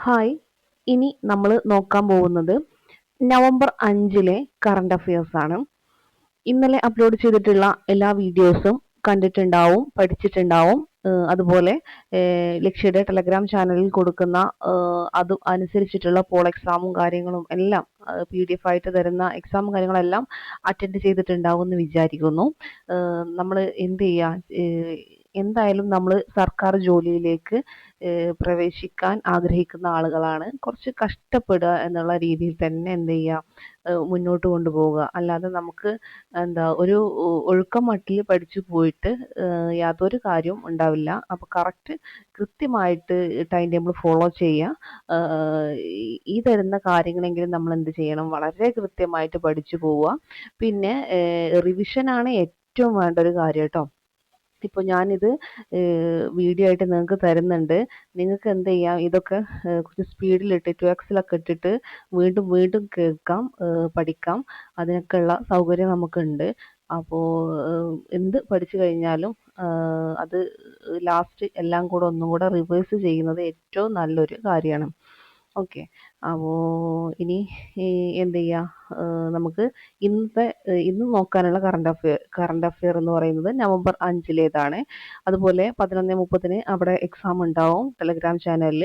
Hi, ഇനി നമ്മൾ നോക്കാൻ പോകുന്നത് നവംബർ 5-ലെ കറണ്ട് അഫയേഴ്സ് ആണ്. ഇന്നലെ അപ്ലോഡ് ചെയ്തിട്ടുള്ള എല്ലാ വീഡിയോസും കണ്ടിട്ടുണ്ടാവും, പഠിച്ചിട്ടുണ്ടാവും. അതുപോലെ ലക്ഷ്യയുടെ ടെലഗ്രാം ചാനലിൽ കൊടുക്കുന്ന അത് അനുസരിച്ചിട്ടുള്ള പോൾ എക്സാമും കാര്യങ്ങളും എല്ലാം PDF ആയിട്ട് തരുന്ന എക്സാമും കാര്യങ്ങളെല്ലാം അറ്റൻഡ് ചെയ്തിട്ടുണ്ടാവും എന്ന് വിചാരിക്കുന്നു. നമ്മൾ എന്ത് ചെയ്യുക, എന്തായാലും നമ്മൾ സർക്കാർ ജോലിയിലേക്ക് പ്രവേശിക്കാൻ ആഗ്രഹിക്കുന്ന ആളുകളാണ്. കുറച്ച് കഷ്ടപ്പെടുക എന്നുള്ള രീതിയിൽ തന്നെ എന്ത് ചെയ്യുക, മുന്നോട്ട് കൊണ്ടുപോവുക. അല്ലാതെ നമുക്ക് ഒരു ഒഴുക്കം മട്ടിൽ പഠിച്ചു പോയിട്ട് യാതൊരു കാര്യവും ഉണ്ടാവില്ല. അപ്പോൾ കൃത്യമായിട്ട് ടൈം ടേബിൾ ഫോളോ ചെയ്യുക. ഈ തരുന്ന കാര്യങ്ങളെങ്കിലും നമ്മൾ എന്ത് ചെയ്യണം, വളരെ കൃത്യമായിട്ട് പഠിച്ചു പോവുക. പിന്നെ റിവിഷനാണ് ഏറ്റവും വേണ്ട ഒരു കാര്യം കേട്ടോ. ഇപ്പോൾ ഞാനിത് വീഡിയോ ആയിട്ട് നിങ്ങൾക്ക് തരുന്നുണ്ട്. നിങ്ങൾക്ക് എന്ത് ചെയ്യാം, ഇതൊക്കെ കുറച്ച് സ്പീഡിലിട്ട് 2x ഇട്ടിട്ട് വീണ്ടും വീണ്ടും കേൾക്കാം, പഠിക്കാം. അതിനൊക്കെയുള്ള സൗകര്യം നമുക്കുണ്ട്. അപ്പോൾ എന്ത് പഠിച്ചു കഴിഞ്ഞാലും അത് ലാസ്റ്റ് എല്ലാം കൂടെ ഒന്നും കൂടെ റിവേഴ്സ് ചെയ്യുന്നത് ഏറ്റവും നല്ലൊരു കാര്യമാണ്. ഓക്കെ, അപ്പോൾ ഇനി എന്ത് ചെയ്യുക, നമുക്ക് ഇന്ന് നോക്കാനുള്ള കറണ്ട് അഫെയർ എന്ന് പറയുന്നത് നവംബർ 5-ലേതാണ്. അതുപോലെ 11:30 അവിടെ എക്സാം ഉണ്ടാവും ടെലഗ്രാം ചാനലിൽ.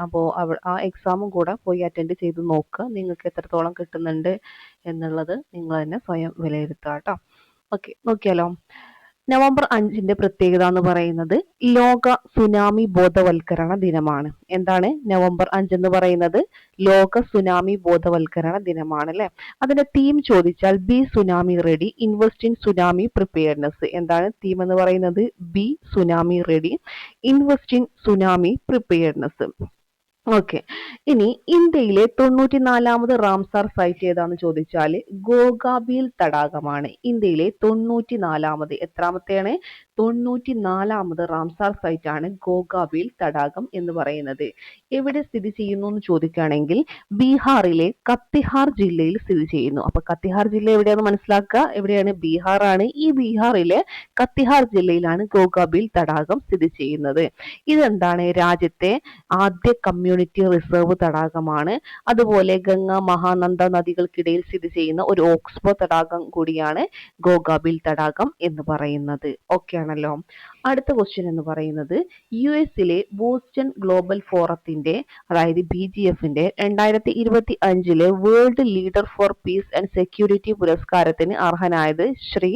അപ്പോൾ ആ എക്സാമും കൂടെ പോയി അറ്റൻഡ് ചെയ്ത് നോക്കുക. നിങ്ങൾക്ക് എത്രത്തോളം കിട്ടുന്നുണ്ട് എന്നുള്ളത് നിങ്ങൾ തന്നെ സ്വയം വിലയിരുത്തുക കേട്ടോ. ഓക്കെ, നോക്കിയാലോ. നവംബർ 5-ന്റെ പ്രത്യേകത എന്ന് പറയുന്നത് ലോക സുനാമി ബോധവൽക്കരണ ദിനമാണ്. എന്താണ് നവംബർ 5 എന്ന് പറയുന്നത്? ലോക സുനാമി ബോധവൽക്കരണ ദിനമാണ് അല്ലെ. അതിന്റെ തീം ചോദിച്ചാൽ B tsunami ready, invest in tsunami preparedness. എന്താണ് തീം എന്ന് പറയുന്നത്? B tsunami ready, invest in tsunami preparedness. Okay, ഇനി ഇന്ത്യയിലെ 94ാമത് റാംസാർ സൈറ്റ് ഏതാന്ന് ചോദിച്ചാൽ ഗോഗാബീൽ തടാകമാണ്. ഇന്ത്യയിലെ 94ാമത്, എത്രാമത്തെയാണ്? 94ാമത് റാംസാർ സൈറ്റ് ആണ് ഗോഗാബീൽ തടാകം എന്ന് പറയുന്നത്. എവിടെ സ്ഥിതി ചെയ്യുന്നു എന്ന് ചോദിക്കുകയാണെങ്കിൽ ബീഹാറിലെ കത്തിഹാർ ജില്ലയിൽ സ്ഥിതി ചെയ്യുന്നു. അപ്പൊ കത്തിഹാർ ജില്ല എവിടെയാണെന്ന് മനസ്സിലാക്കുക. എവിടെയാണ്? ബീഹാർ ആണ്. ഈ ബീഹാറിലെ കത്തിഹാർ ജില്ലയിലാണ് ഗോഗാബീൽ തടാകം സ്ഥിതി ചെയ്യുന്നത്. ഇതെന്താണ്? രാജ്യത്തെ ആദ്യ കമ്മ്യൂണിറ്റി റിസർവ് തടാകമാണ്. അതുപോലെ ഗംഗ മഹാനന്ദ നദികൾക്കിടയിൽ സ്ഥിതി ചെയ്യുന്ന ഒരു ഓക്സ്ബോ തടാകം കൂടിയാണ് ഗോഗാബീൽ തടാകം എന്ന് പറയുന്നത്. ഓക്കെ ആണല്ലോ. അടുത്ത ക്വസ്റ്റ്യൻ എന്ന് പറയുന്നത് US-ലെ ബോസ്റ്റൺ ഗ്ലോബൽ ഫോറത്തിന്റെ, അതായത് BGF-ന്റെ 2025-ലെ World Leader for Peace and Security പുരസ്കാരത്തിന് അർഹനായത് ശ്രീ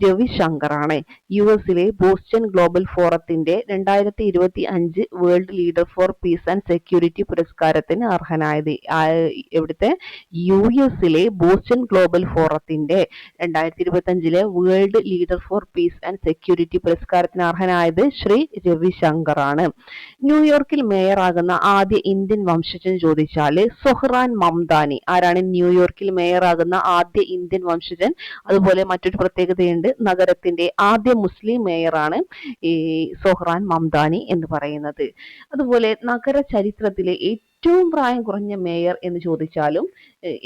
രവിശങ്കർ ആണ്. US-ലെ ബോസ്റ്റൺ ഗ്ലോബൽ ഫോറത്തിന്റെ 2025 World Leader for Peace and Security പുരസ്കാരത്തിന് അർഹനായത്. എവിടുത്തെ? US-ലെ ബോസ്റ്റൺ ഗ്ലോബൽ ഫോറത്തിന്റെ 2025-ലെ World Leader for Peace and Security പുരസ്കാരത്തിന് അർഹനായത് ശ്രീ രവിശങ്കർ ആണ്. ന്യൂയോർക്കിൽ മേയറാകുന്ന ആദ്യ ഇന്ത്യൻ വംശജൻ ചോദിച്ചാൽ സൊഹ്റാൻ മംദാനി. ആരാണ് ന്യൂയോർക്കിൽ മേയറാകുന്ന ആദ്യ ഇന്ത്യൻ വംശജൻ? അതുപോലെ മറ്റൊരു പ്രത്യേകതയുണ്ട്, നഗരത്തിന്റെ ആദ്യ മുസ്ലിം മേയറാണ് ഈ സൊഹ്റാൻ മംദാനി എന്ന് പറയുന്നത്. അതുപോലെ നഗര ചരിത്രത്തിലെ ഏറ്റവും പ്രായം കുറഞ്ഞ മേയർ എന്ന് ചോദിച്ചാലും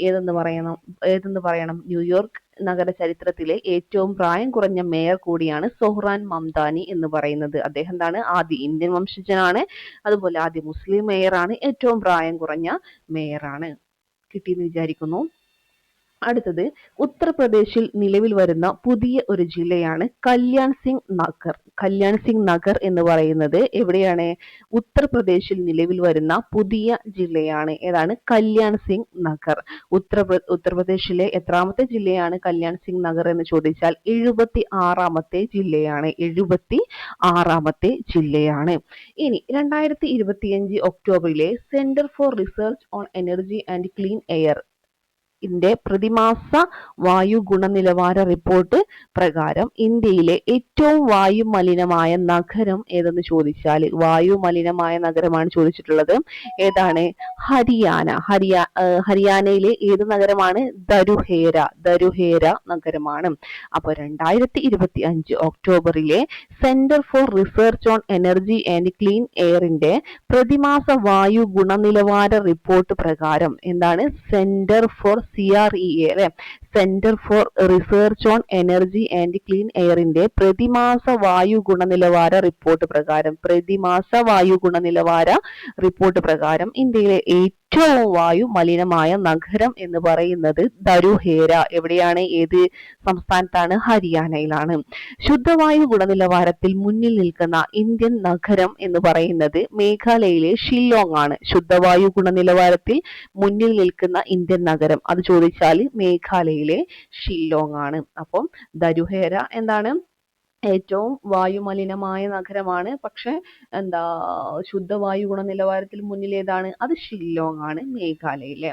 ഏതെന്ന് പറയണം? ന്യൂയോർക്ക് നഗര ചരിത്രത്തിലെ ഏറ്റവും പ്രായം കുറഞ്ഞ മേയർ കൂടിയാണ് സൊഹ്റാൻ മംദാനി എന്ന് പറയുന്നത്. അദ്ദേഹം എന്താണ്? ആദ്യ ഇന്ത്യൻ വംശജനാണ്. അതുപോലെ ആദ്യ മുസ്ലിം മേയറാണ്. ഏറ്റവും പ്രായം കുറഞ്ഞ മേയറാണ്. കിട്ടിയെന്ന് വിചാരിക്കുന്നു. അടുത്തത് ഉത്തർപ്രദേശിൽ നിലവിൽ വരുന്ന പുതിയ ഒരു ജില്ലയാണ് കല്യാൺ സിംഗ് നഗർ എന്ന് പറയുന്നത്. എവിടെയാണ്? ഉത്തർപ്രദേശിൽ നിലവിൽ വരുന്ന പുതിയ ജില്ലയാണ്. ഏതാണ്? കല്യാൺ സിംഗ് നഗർ. ഉത്തർപ്രദേശിലെ എത്രാമത്തെ ജില്ലയാണ് കല്യാൺ സിംഗ് നഗർ എന്ന് ചോദിച്ചാൽ 76ാമത്തെ ജില്ലയാണ്. 76ാമത്തെ ജില്ലയാണ്. ഇനി 2025 ഒക്ടോബറിലെ Centre for Research on Energy and Clean Air പ്രതിമാസ വായു ഗുണനിലവാര റിപ്പോർട്ട് പ്രകാരം ഇന്ത്യയിലെ ഏറ്റവും വായു മലിനമായ നഗരം ഏതെന്ന് ചോദിച്ചാൽ വായു മലിനമായ നഗരമാണ് ചോദിച്ചിട്ടുള്ളത്. ഏതാണ്? ഹരിയാനയിലെ ഏത് നഗരമാണ്? ദരുഹേര നഗരമാണ്. അപ്പൊ 2025 ഒക്ടോബറിലെ Centre for Research on Energy and Clean എയറിന്റെ പ്രതിമാസ വായു ഗുണനിലവാര റിപ്പോർട്ട് പ്രകാരം എന്താണ്? സെന്റർ ഫോർ CREA അല്ലെ, Centre for Research on Energy and Clean എയറിന്റെ പ്രതിമാസ വായു ഗുണനിലവാര റിപ്പോർട്ട് പ്രകാരം ഇന്ത്യയിലെ ഏറ്റവും വായു മലിനമായ നഗരം എന്ന് പറയുന്നത് ദരുഹേര. എവിടെയാണ്? ഏത് സംസ്ഥാനത്താണ്? ഹരിയാനയിലാണ്. ശുദ്ധവായു ഗുണനിലവാരത്തിൽ മുന്നിൽ നിൽക്കുന്ന ഇന്ത്യൻ നഗരം എന്ന് പറയുന്നത് മേഘാലയയിലെ ഷില്ലോങ് ആണ്. ശുദ്ധവായു ഗുണനിലവാരത്തിൽ മുന്നിൽ നിൽക്കുന്ന ഇന്ത്യൻ നഗരം അത് ചോദിച്ചാൽ മേഘാലയയിലെ ഷില്ലോങ് ആണ്. അപ്പം ദരുഹേര എന്താണ്? ഏറ്റവും വായുമലിനമായ നഗരമാണ്. പക്ഷെ ശുദ്ധവായു ഗുണനിലവാരത്തിൽ മുന്നിൽ ഏതാണ്? അത് ഷില്ലോങ് ആണ്, മേഘാലയയിലെ.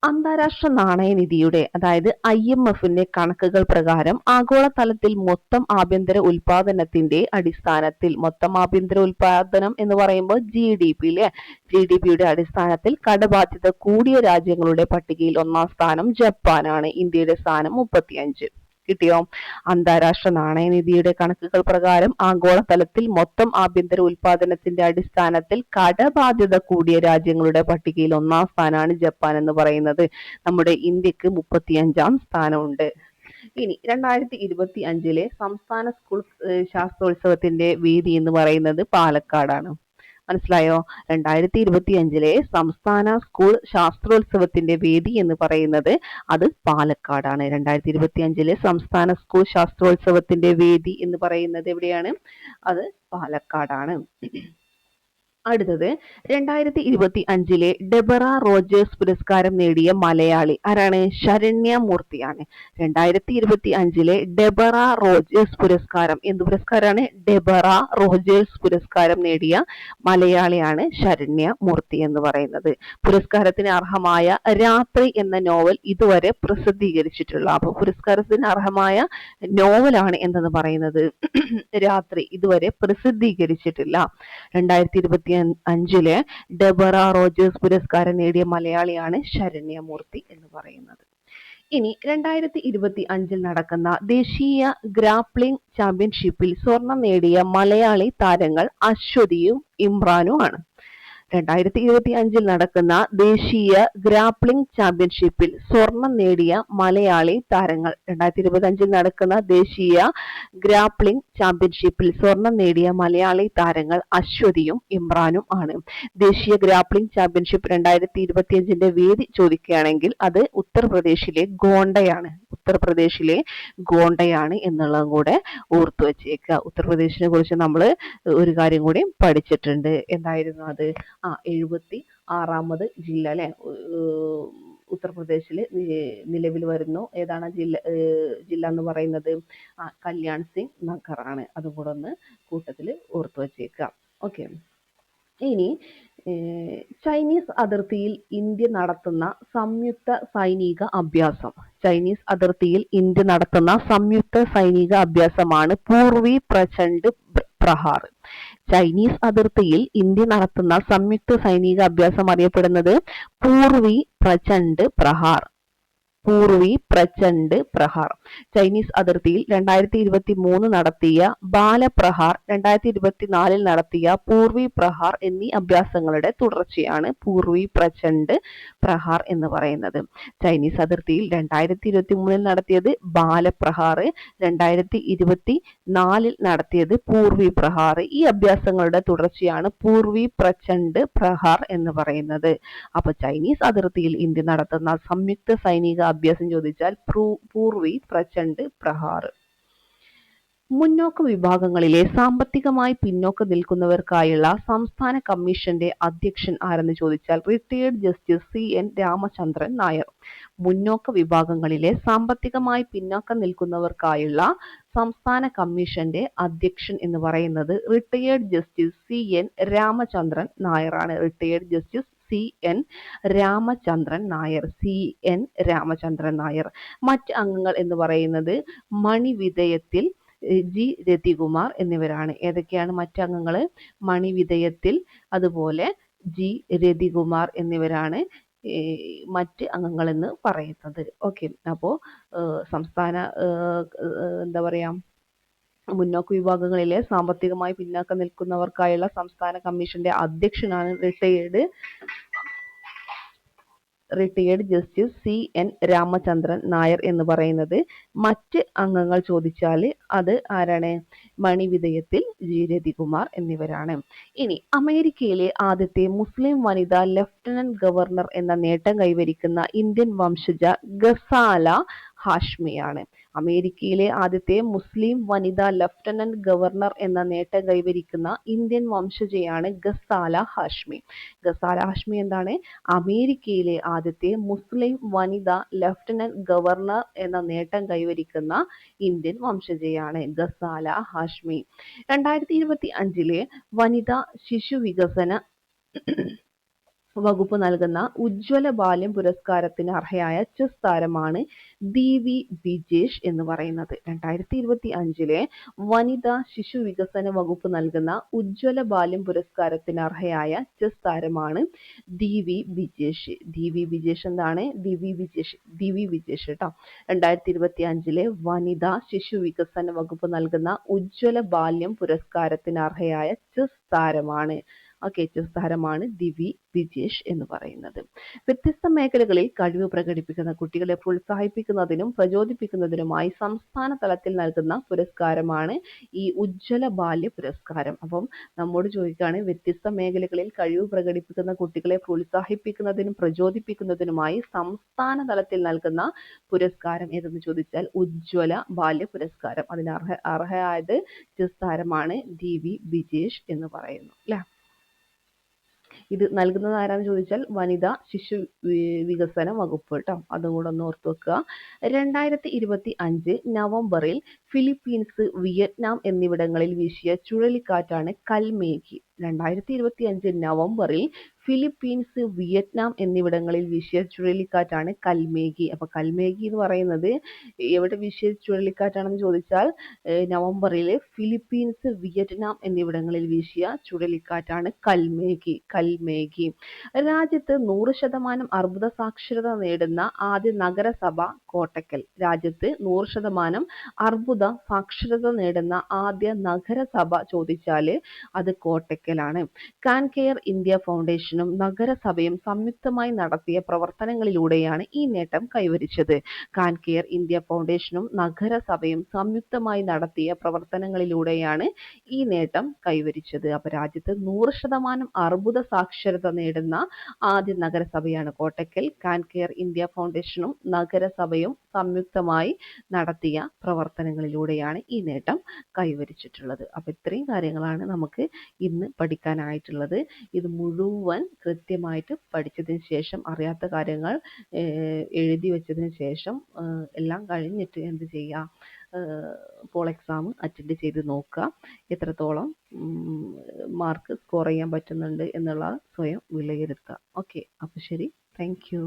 അന്താരാഷ്ട്ര നാണയനിധിയുടെ അതായത് IMFന്റെ കണക്കുകൾ പ്രകാരം ആഗോളതലത്തിൽ മൊത്തം ആഭ്യന്തര ഉൽപാദനത്തിന്റെ അടിസ്ഥാനത്തിൽ, മൊത്തം ആഭ്യന്തര ഉൽപാദനം എന്ന് പറയുമ്പോൾ GDPയുടെ അടിസ്ഥാനത്തിൽ കടബാധ്യത കൂടിയ രാജ്യങ്ങളുടെ പട്ടികയിൽ ഒന്നാം സ്ഥാനം ജപ്പാനാണ്. ഇന്ത്യയുടെ സ്ഥാനം 35. കിട്ടിയോ? അന്താരാഷ്ട്ര നാണയനിധിയുടെ കണക്കുകൾ പ്രകാരം ആഗോളതലത്തിൽ മൊത്തം ആഭ്യന്തര ഉൽപാദനത്തിന്റെ അടിസ്ഥാനത്തിൽ കടബാധ്യത കൂടിയ രാജ്യങ്ങളുടെ പട്ടികയിൽ ഒന്നാം സ്ഥാനമാണ് ജപ്പാൻ എന്ന് പറയുന്നത്. നമ്മുടെ ഇന്ത്യക്ക് 35-ാം സ്ഥാനമുണ്ട്. ഇനി 2025 സംസ്ഥാന സ്കൂൾ ശാസ്ത്രോത്സവത്തിന്റെ വേദി എന്ന് പറയുന്നത് പാലക്കാടാണ്. മനസ്സിലായോ? 2025 സംസ്ഥാന സ്കൂൾ ശാസ്ത്രോത്സവത്തിന്റെ വേദി എന്ന് പറയുന്നത് അത് പാലക്കാടാണ്. 2025 സംസ്ഥാന സ്കൂൾ ശാസ്ത്രോത്സവത്തിന്റെ വേദി എന്ന് പറയുന്നത് എവിടെയാണ്? അത് പാലക്കാടാണ്. അടുത്തത് 2025 ഡെബറ റോജേഴ്സ് പുരസ്കാരം നേടിയ മലയാളി ആരാണ്? ശരണ്യ മൂർത്തിയാണ്. 2025 ഡെബറ റോജേഴ്സ് പുരസ്കാരം, എന്ത് പുരസ്കാരമാണ്? ഡെബറ റോജേഴ്സ് പുരസ്കാരം നേടിയ മലയാളിയാണ് ശരണ്യ മൂർത്തി എന്ന് പറയുന്നത്. പുരസ്കാരത്തിന് അർഹമായ രാത്രി എന്ന നോവൽ ഇതുവരെ പ്രസിദ്ധീകരിച്ചിട്ടുള്ള, അപ്പൊ പുരസ്കാരത്തിന് അർഹമായ നോവലാണ് എന്തെന്ന് പറയുന്നത് രാത്രി, ഇതുവരെ പ്രസിദ്ധീകരിച്ചിട്ടില്ല. 2025 ഡെബറ റോജേഴ്സ് പുരസ്കാരം നേടിയ മലയാളിയാണ് ശരണ്യ മൂർത്തി എന്ന് പറയുന്നത്. ഇനി 2025 നടക്കുന്ന ദേശീയ ഗ്രാപ്ലിംഗ് ചാമ്പ്യൻഷിപ്പിൽ സ്വർണം നേടിയ മലയാളി താരങ്ങൾ അശ്വതിയും ഇമ്രാനും ആണ്. 2025 നടക്കുന്ന ദേശീയ ഗ്രാപ്ലിംഗ് ചാമ്പ്യൻഷിപ്പിൽ സ്വർണം നേടിയ മലയാളി താരങ്ങൾ 2025 നടക്കുന്ന ദേശീയ ഗ്രാപ്ലിംഗ് ചാമ്പ്യൻഷിപ്പിൽ സ്വർണം നേടിയ മലയാളി താരങ്ങൾ അശ്വതിയും ഇമ്രാനും ആണ്. ദേശീയ ഗ്രാപ്ലിംഗ് ചാമ്പ്യൻഷിപ്പ് 2025 വേദി ചോദിക്കുകയാണെങ്കിൽ അത് ഉത്തർപ്രദേശിലെ ഗോണ്ടയാണ് എന്നുള്ളതും കൂടെ ഓർത്തു വെച്ചേക്കുക. ഉത്തർപ്രദേശിനെ കുറിച്ച് നമ്മൾ ഒരു കാര്യം കൂടി പഠിച്ചിട്ടുണ്ട്. എന്തായിരുന്നു അത്? 76ാമത് ജില്ല അല്ലെ ഉത്തർപ്രദേശിൽ നിലവിൽ വരുന്നു. ഏതാണ് ജില്ല എന്ന് പറയുന്നത്? കല്യാൺ സിംഗ് നഗർ ആണ്. അതും കൂടെ ഒന്ന് കൂട്ടത്തിൽ ഓർത്തു വച്ചേക്കുക. ഓക്കെ. ഇനി ചൈനീസ് അതിർത്തിയിൽ ഇന്ത്യ നടത്തുന്ന സംയുക്ത സൈനിക അഭ്യാസമാണ് പൂർവി പ്രചണ്ഡ് പ്രഹാർ. ചൈനീസ് അതിർത്തിയിൽ ഇന്ത്യ നടത്തുന്ന സംയുക്ത സൈനിക അഭ്യാസം അറിയപ്പെടുന്നത് പൂർവി പ്രചണ്ഡ് പ്രഹാർ. ചൈനീസ് അതിർത്തിയിൽ 2023 നടത്തിയ ബാലപ്രഹാർ, 2024 നടത്തിയ പൂർവി പ്രഹാർ എന്നീ അഭ്യാസങ്ങളുടെ തുടർച്ചയാണ് പൂർവി പ്രചണ്ഡ് പ്രഹാർ എന്ന് പറയുന്നത്. ചൈനീസ് അതിർത്തിയിൽ 2023 നടത്തിയത് ബാലപ്രഹാർ, 2024 നടത്തിയത് പൂർവി പ്രഹാർ. ഈ അഭ്യാസങ്ങളുടെ തുടർച്ചയാണ് പൂർവി പ്രചണ്ഡ് പ്രഹാർ എന്ന് പറയുന്നത്. അപ്പൊ ചൈനീസ് അതിർത്തിയിൽ ഇന്ത്യ നടത്തുന്ന സംയുക്ത സൈനിക അഭ്യാസം ചോദിച്ചാൽ പൂർവി പ്രചണ്ഡ് പ്രഹാർ. മുന്നോക്ക വിഭാഗങ്ങളിലെ സാമ്പത്തികമായി പിന്നോക്കം നിൽക്കുന്നവർക്കായുള്ള സംസ്ഥാന കമ്മീഷന്റെ അധ്യക്ഷൻ ആരെന്ന് ചോദിച്ചാൽ retired justice CN Ramachandran Nair. മുന്നോക്ക വിഭാഗങ്ങളിലെ സാമ്പത്തികമായി പിന്നോക്കം നിൽക്കുന്നവർക്കായുള്ള സംസ്ഥാന കമ്മീഷന്റെ അധ്യക്ഷൻ എന്ന് പറയുന്നത് റിട്ടയേർഡ് ജസ്റ്റിസ് CN രാമചന്ദ്രൻ നായരാണ്. Retired justice CN Ramachandran Nair. മറ്റ് അംഗങ്ങൾ എന്ന് പറയുന്നത് മണിവിധേയത്തിൽ G രതികുമാർ എന്നിവരാണ്. ഏതൊക്കെയാണ് മറ്റ് അംഗങ്ങൾ? മണിവിധേയത്തിൽ, അതുപോലെ G രതികുമാർ എന്നിവരാണ് മറ്റ് അംഗങ്ങൾ എന്ന് പറയുന്നത്. ഓക്കെ. അപ്പോൾ സംസ്ഥാന എന്താ പറയാ മുന്നോക്ക വിഭാഗങ്ങളിലെ സാമ്പത്തികമായി പിന്നാക്കം നിൽക്കുന്നവർക്കായുള്ള സംസ്ഥാന കമ്മീഷന്റെ അധ്യക്ഷനാണ് retired retired justice CN Ramachandran Nair എന്ന് പറയുന്നത്. മറ്റ് അംഗങ്ങൾ ചോദിച്ചാൽ അത് ആരാണ്? മണിവിധേയത്തിൽ G രതികുമാർ എന്നിവരാണ്. ഇനി അമേരിക്കയിലെ ആദ്യത്തെ മുസ്ലിം വനിതാ ലഫ്റ്റനന്റ് ഗവർണർ എന്ന നേട്ടം കൈവരിക്കുന്ന ഇന്ത്യൻ വംശജ ഗസാല ഹാഷ്മിയാണ്. അമേരിക്കയിലെ ആദ്യത്തെ മുസ്ലിം വനിതാ ലഫ്റ്റനന്റ് ഗവർണർ എന്ന നേട്ടം കൈവരിക്കുന്ന ഇന്ത്യൻ വംശജയാണ് ഗസാല ഹാഷ്മി. ഗസാല ഹാഷ്മി എന്താണ്? അമേരിക്കയിലെ ആദ്യത്തെ മുസ്ലിം വനിതാ ലഫ്റ്റനന്റ് ഗവർണർ എന്ന നേട്ടം കൈവരിക്കുന്ന ഇന്ത്യൻ വംശജയാണ് ഗസാല ഹാഷ്മി. 2025 വനിതാ ശിശു വികസന വകുപ്പ് നൽകുന്ന ഉജ്ജ്വല ബാല്യം പുരസ്കാരത്തിന് അർഹയായ ചെസ് താരമാണ് ദിവി വിജേഷ് എന്ന് പറയുന്നത്. 2025 വനിതാ ശിശു വികസന വകുപ്പ് നൽകുന്ന ഉജ്ജ്വല ബാല്യം പുരസ്കാരത്തിന് അർഹയായ ചെസ് താരമാണ് ദിവി വിജേഷ്. ദിവി വിജേഷ് എന്താണ്? ദിവി വിജേഷ് കേട്ടോ. 2025 വനിതാ ശിശു വികസന വകുപ്പ് നൽകുന്ന ഉജ്ജ്വല ബാല്യം പുരസ്കാരത്തിന് അർഹയായ ചെസ് താരമാണ്. ചെസ് താരമാണ് ദിവി വിജേഷ് എന്ന് പറയുന്നത്. വ്യത്യസ്ത മേഖലകളിൽ കഴിവ് പ്രകടിപ്പിക്കുന്ന കുട്ടികളെ പ്രോത്സാഹിപ്പിക്കുന്നതിനും പ്രചോദിപ്പിക്കുന്നതിനുമായി സംസ്ഥാന തലത്തിൽ നൽകുന്ന പുരസ്കാരമാണ് ഈ ഉജ്ജ്വല ബാല്യ പുരസ്കാരം. അപ്പം നമ്മോട് ചോദിക്കുകയാണ്, വ്യത്യസ്ത മേഖലകളിൽ കഴിവ് പ്രകടിപ്പിക്കുന്ന കുട്ടികളെ പ്രോത്സാഹിപ്പിക്കുന്നതിനും പ്രചോദിപ്പിക്കുന്നതിനുമായി സംസ്ഥാന തലത്തിൽ നൽകുന്ന പുരസ്കാരം ഏതെന്ന് ചോദിച്ചാൽ ഉജ്ജ്വല ബാല്യ പുരസ്കാരം. അതിന് അർഹയായത് ചെസ് താരമാണ് ദിവി വിജേഷ് എന്ന് പറയുന്നു അല്ലെ. ഇത് നൽകുന്നത് ആരാന്ന് ചോദിച്ചാൽ വനിതാ ശിശു വികസന വകുപ്പ് കേട്ടോ. അതും കൂടെ ഒന്ന് ഓർത്ത് വെക്കുക. 2025 നവംബറിൽ ഫിലിപ്പീൻസ്, വിയറ്റ്നാം എന്നിവിടങ്ങളിൽ വീശിയ ചുഴലിക്കാറ്റാണ് കൽമേഘി. 2025 നവംബറിൽ ഫിലിപ്പീൻസ്, വിയറ്റ്നാം എന്നിവിടങ്ങളിൽ വീശിയ ചുഴലിക്കാറ്റാണ് കൽമേഘി. അപ്പൊ കൽമേഘി എന്ന് പറയുന്നത് എവിടെ വീശിയ ചുഴലിക്കാറ്റാണെന്ന് ചോദിച്ചാൽ നവംബറിൽ ഫിലിപ്പീൻസ്, വിയറ്റ്നാം എന്നിവിടങ്ങളിൽ വീശിയ ചുഴലിക്കാറ്റാണ് കൽമേഘി. രാജ്യത്ത് 100% അർബുദ സാക്ഷരത നേടുന്ന ആദ്യ നഗരസഭ കോട്ടക്കൽ. രാജ്യത്ത് 100% അർബുദ സാക്ഷരത നേടുന്ന ആദ്യ നഗരസഭ ചോദിച്ചാൽ അത് കോട്ടക്കലാണ്. കാൻ കെയർ ഇന്ത്യ ഫൗണ്ടേഷനും നഗരസഭയും സംയുക്തമായി നടത്തിയ പ്രവർത്തനങ്ങളിലൂടെയാണ് ഈ നേട്ടം കൈവരിച്ചത്. കാൻ കെയർ ഇന്ത്യ ഫൗണ്ടേഷനും നഗരസഭയും സംയുക്തമായി നടത്തിയ പ്രവർത്തനങ്ങളിലൂടെയാണ് ഈ നേട്ടം കൈവരിച്ചത്. അപ്പൊ രാജ്യത്ത് 100% അർബുദ സാക്ഷരത നേടുന്ന ആദ്യ നഗരസഭയാണ് കോട്ടക്കൽ. കാൻ കെയർ ഇന്ത്യ ഫൗണ്ടേഷനും നഗരസഭയും സംയുക്തമായി നടത്തിയ പ്രവർത്തനങ്ങളിലൂടെയാണ് ഈ നേട്ടം കൈവരിച്ചിട്ടുള്ളത്. അപ്പൊ ഇത്രയും കാര്യങ്ങളാണ് നമുക്ക് ഇന്ന് പഠിക്കാനായിട്ടുള്ളത്. ഇത് മുഴുവൻ കൃത്യമായിട്ട് പഠിച്ചതിന് ശേഷം, അറിയാത്ത കാര്യങ്ങൾ എഴുതി വെച്ചതിന് ശേഷം എല്ലാം കഴിഞ്ഞിട്ട് എന്ത് ചെയ്യുക, പോൾ എക്സാം അറ്റൻഡ് ചെയ്ത് നോക്കുക. എത്രത്തോളം മാർക്ക് സ്കോർ ചെയ്യാൻ പറ്റുന്നുണ്ട് എന്നുള്ള സ്വയം വിലയിരുത്തുക. ഓക്കെ, അപ്പോൾ ശരി, താങ്ക് യു.